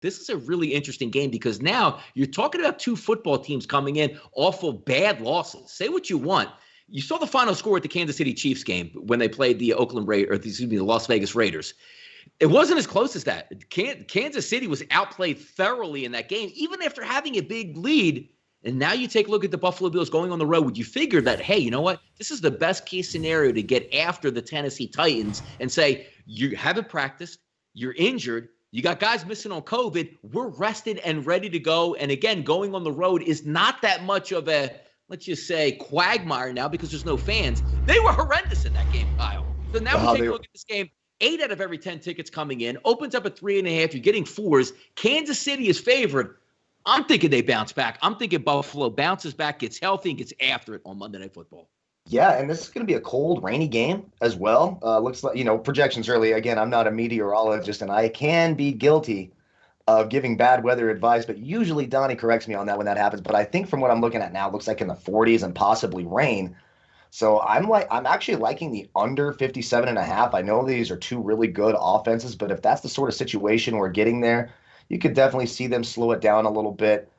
this is a really interesting game because now you're talking about two football teams coming in off of bad losses. Say what you want. You saw the final score at the Kansas City Chiefs game when they played the the Las Vegas Raiders. It wasn't as close as that. Kansas City was outplayed thoroughly in that game, even after having a big lead. And now you take a look at the Buffalo Bills going on the road. Would you figure that, hey, you know what? This is the best case scenario to get after the Tennessee Titans and say, you haven't practiced, you're injured, you got guys missing on COVID, we're rested and ready to go. And again, going on the road is not that much of a, let's just say, quagmire now because there's no fans. They were horrendous in that game, Kyle. So now we take a look at this game. 8 out of every 10 tickets coming in. Opens up at 3.5. You're getting 4s. Kansas City is favored. I'm thinking they bounce back. I'm thinking Buffalo bounces back, gets healthy, and gets after it on Monday Night Football. Yeah, and this is going to be a cold, rainy game as well. Looks like, projections early. Again, I'm not a meteorologist, and I can be guilty of giving bad weather advice, but usually Donnie corrects me on that when that happens. But I think from what I'm looking at now, it looks like in the 40s and possibly rain. So I'm actually liking the under 57.5. I know these are two really good offenses, but if that's the sort of situation we're getting there, you could definitely see them slow it down a little bit.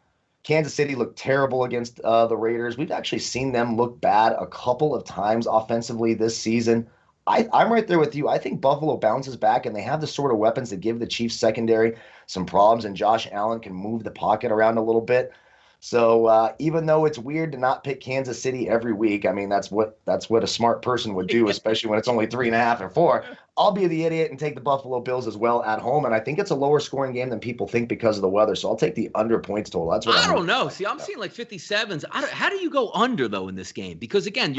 Kansas City looked terrible against the Raiders. We've actually seen them look bad a couple of times offensively this season. I'm right there with you. I think Buffalo bounces back, and they have the sort of weapons that give the Chiefs secondary some problems, and Josh Allen can move the pocket around a little bit. So even though it's weird to not pick Kansas City every week, I mean, that's what a smart person would do, especially when it's only 3.5 or 4. I'll be the idiot and take the Buffalo Bills as well at home. And I think it's a lower scoring game than people think because of the weather. So I'll take the under points total. That's what I don't know. See, I'm seeing like 57s. How do you go under, though, in this game? Because, again,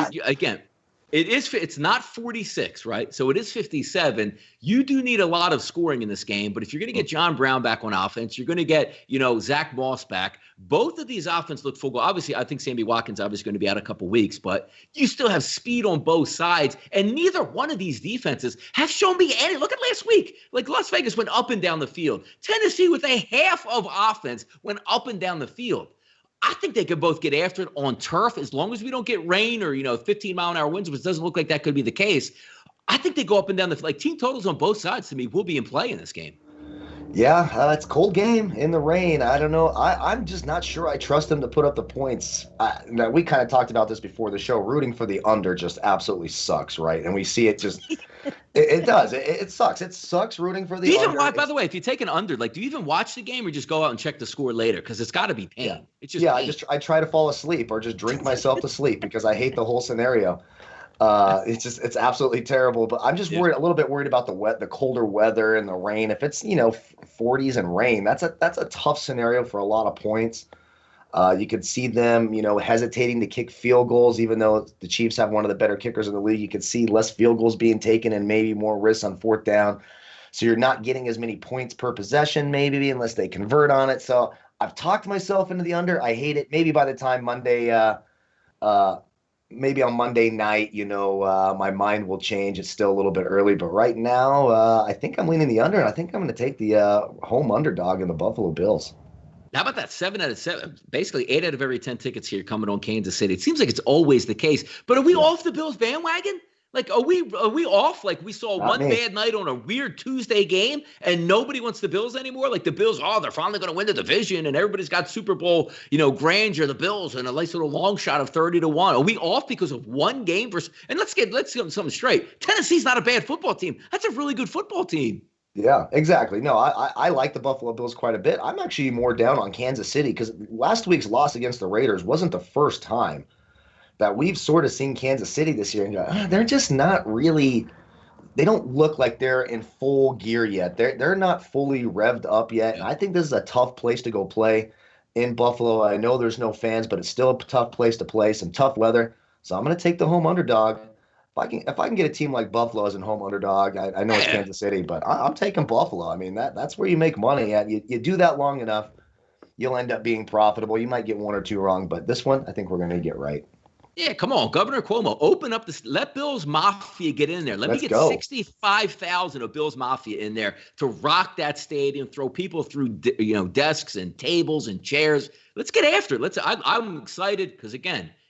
it's not 46, right? So it is 57. You do need a lot of scoring in this game, but if you're going to get John Brown back on offense, you're going to get, Zach Moss back. Both of these offenses look full goal. Obviously, I think Sammy Watkins obviously going to be out a couple weeks, but you still have speed on both sides, and neither one of these defenses have shown me any. Look at last week. Like Las Vegas went up and down the field. Tennessee with a half of offense went up and down the field. I think they could both get after it on turf as long as we don't get rain or, 15-mile-an-hour winds, which doesn't look like that could be the case. I think they go up and down team totals on both sides to me will be in play in this game. Yeah, it's a cold game in the rain. I don't know. I'm just not sure I trust them to put up the points. Now, we kind of talked about this before the show. Rooting for the under just absolutely sucks, right? And we see it just it does. It sucks. It sucks rooting for the under. By the way, if you take an under, do you even watch the game or just go out and check the score later? Because it's got to be pain. Yeah. It's just pain. I try to fall asleep or just drink myself to sleep because I hate the whole scenario. It's absolutely terrible, but I'm just a little bit worried about the colder weather and the rain. If it's, 40s and rain, that's a tough scenario for a lot of points. You could see them, hesitating to kick field goals, even though the Chiefs have one of the better kickers in the league. You could see less field goals being taken and maybe more risks on 4th down. So you're not getting as many points per possession, maybe, unless they convert on it. So I've talked myself into the under. I hate it. Maybe by the time Monday, maybe on Monday night, my mind will change. It's still a little bit early, but right now, I think I'm leaning the under, and I think I'm going to take the home underdog in the Buffalo Bills. How about that? 7 out of 7, basically 8 out of every 10 tickets here coming on Kansas City. It seems like it's always the case, but are we off the Bills bandwagon? Are we off? We saw bad night on a weird Tuesday game and nobody wants the Bills anymore. The Bills, they're finally going to win the division and everybody's got Super Bowl, grandeur, the Bills, and a nice little long shot of 30-1. Are we off because of one game and let's get something straight. Tennessee's not a bad football team. That's a really good football team. Yeah, exactly. No, I like the Buffalo Bills quite a bit. I'm actually more down on Kansas City because last week's loss against the Raiders wasn't the first time that we've sort of seen Kansas City this year and go, they're just not really – they don't look like they're in full gear yet. They're not fully revved up yet, and I think this is a tough place to go play in Buffalo. I know there's no fans, but it's still a tough place to play, some tough weather. So I'm going to take the home underdog. If I can get a team like Buffalo as a home underdog, I know it's Kansas City, but I'm taking Buffalo. I mean, that's where you make money at. You do that long enough, you'll end up being profitable. You might get one or two wrong, but this one I think we're going to get right. Yeah, come on, Governor Cuomo, open up this. Let Bills Mafia get in there. Let's get 65,000 of Bills Mafia in there to rock that stadium, throw people through desks and tables and chairs. Let's get after it. I'm excited because again,